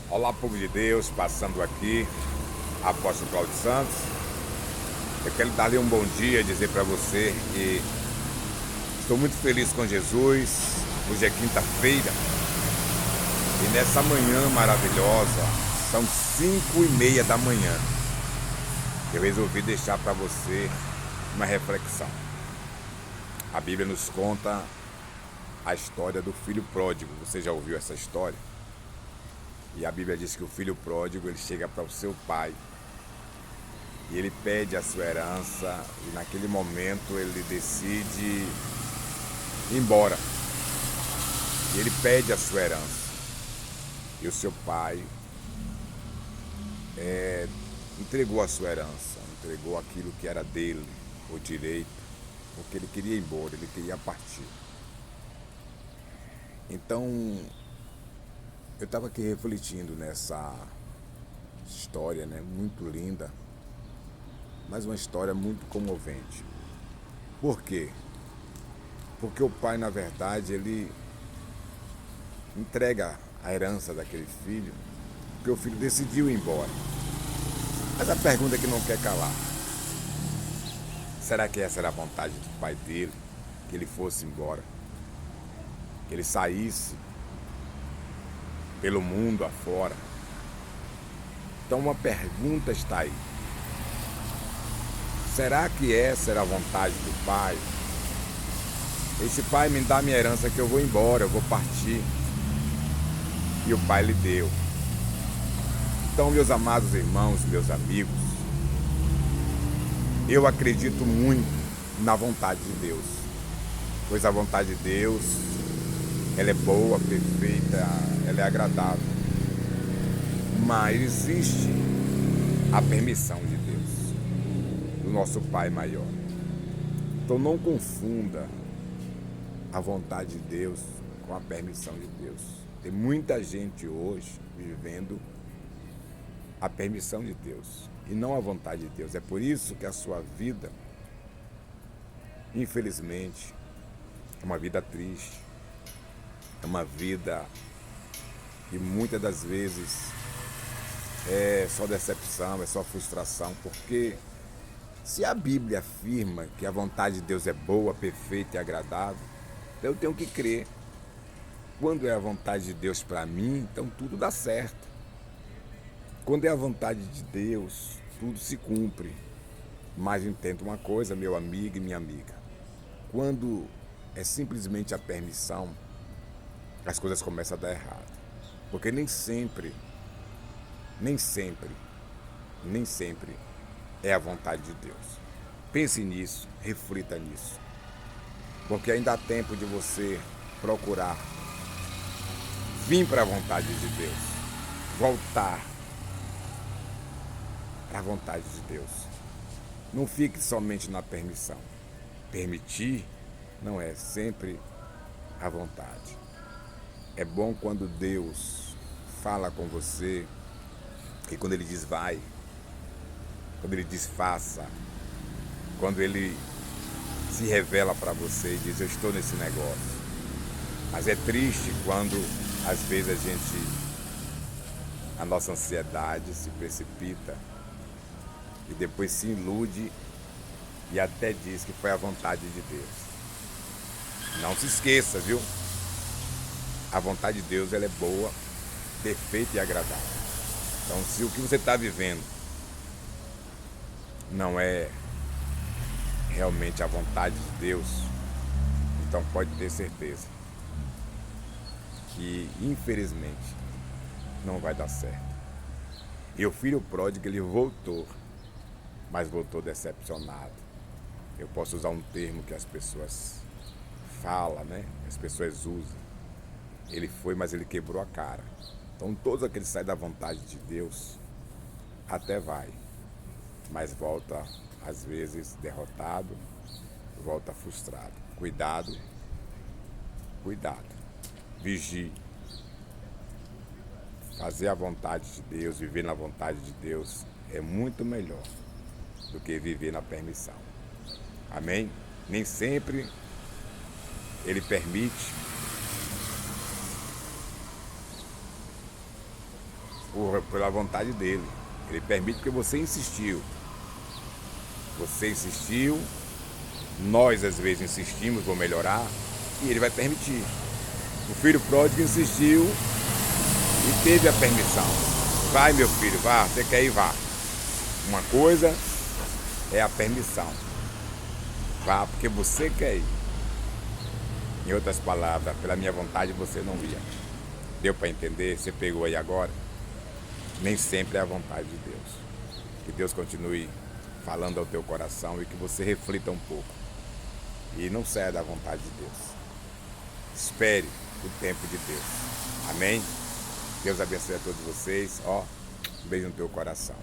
Olá, povo de Deus, passando aqui, Apóstolo Cláudio Santos. Eu quero dar-lhe um bom dia, dizer para você que estou muito feliz com Jesus. Hoje é quinta-feira e nessa manhã maravilhosa, são 5:30 da manhã, eu resolvi deixar para você uma reflexão. A Bíblia nos conta a história do filho pródigo. Você já ouviu essa história? E a Bíblia diz que o filho pródigo, ele chega para o seu pai e ele pede a sua herança, e naquele momento ele decide ir embora. E ele pede a sua herança. E o seu pai entregou a sua herança, entregou aquilo que era dele, o direito, porque ele queria ir embora, ele queria partir. Então, eu estava aqui refletindo nessa história, né? Muito linda, mas uma história muito comovente. Por quê? Porque o pai, na verdade, ele entrega a herança daquele filho, porque o filho decidiu ir embora. Mas a pergunta que não quer calar: será que essa era a vontade do pai dele? Que ele fosse embora? Que ele saísse pelo mundo afora? Então uma pergunta está aí: será que essa era a vontade do pai? Esse pai me dá minha herança que eu vou embora, eu vou partir. E o pai lhe deu. Então, meus amados irmãos, meus amigos, eu acredito muito na vontade de Deus, pois a vontade de Deus, ela é boa, perfeita, ela é agradável. Mas existe a permissão de Deus, do nosso Pai maior. Então não confunda a vontade de Deus com a permissão de Deus. Tem muita gente hoje vivendo a permissão de Deus e não a vontade de Deus. É por isso que a sua vida, infelizmente, é uma vida triste, é uma vida que muitas das vezes é só decepção, é só frustração, porque se a Bíblia afirma que a vontade de Deus é boa, perfeita e agradável, então eu tenho que crer. Quando é a vontade de Deus para mim, então tudo dá certo. Quando é a vontade de Deus, tudo se cumpre. Mas entenda uma coisa, meu amigo e minha amiga: quando é simplesmente a permissão, as coisas começam a dar errado. Porque nem sempre é a vontade de Deus. Pense nisso, reflita nisso. Porque ainda há tempo de você procurar vir para a vontade de Deus, voltar para a vontade de Deus. Não fique somente na permissão. Permitir não é sempre a vontade. É bom quando Deus fala com você, e quando Ele diz vai, quando Ele diz faça, quando Ele se revela para você e diz: eu estou nesse negócio. Mas é triste quando às vezes a nossa ansiedade se precipita e depois se ilude e até diz que foi a vontade de Deus. Não se esqueça, viu? A vontade de Deus, ela é boa, perfeita e agradável. Então, se o que você está vivendo não é realmente a vontade de Deus, então pode ter certeza que, infelizmente, não vai dar certo. E o filho pródigo, ele voltou, mas voltou decepcionado. Eu posso usar um termo que as pessoas falam, né? As pessoas usam. Ele foi, mas ele quebrou a cara. Então todos aqueles que saem da vontade de Deus até vai, mas volta às vezes derrotado, volta frustrado. Cuidado, vigie. Fazer a vontade de Deus, viver na vontade de Deus é muito melhor do que viver na permissão. Amém? Nem sempre Ele permite pela vontade dele. Ele permite porque você insistiu. Você insistiu, nós às vezes insistimos, vou melhorar, e ele vai permitir. O filho pródigo insistiu e teve a permissão. Vai, meu filho, vá, você quer ir, vá. Uma coisa é a permissão. Vá porque você quer ir. Em outras palavras, pela minha vontade você não ia. Deu para entender? Você pegou aí agora? Nem sempre é a vontade de Deus. Que Deus continue falando ao teu coração e que você reflita um pouco. E não saia da vontade de Deus. Espere o tempo de Deus. Amém? Deus abençoe a todos vocês. Um beijo no teu coração.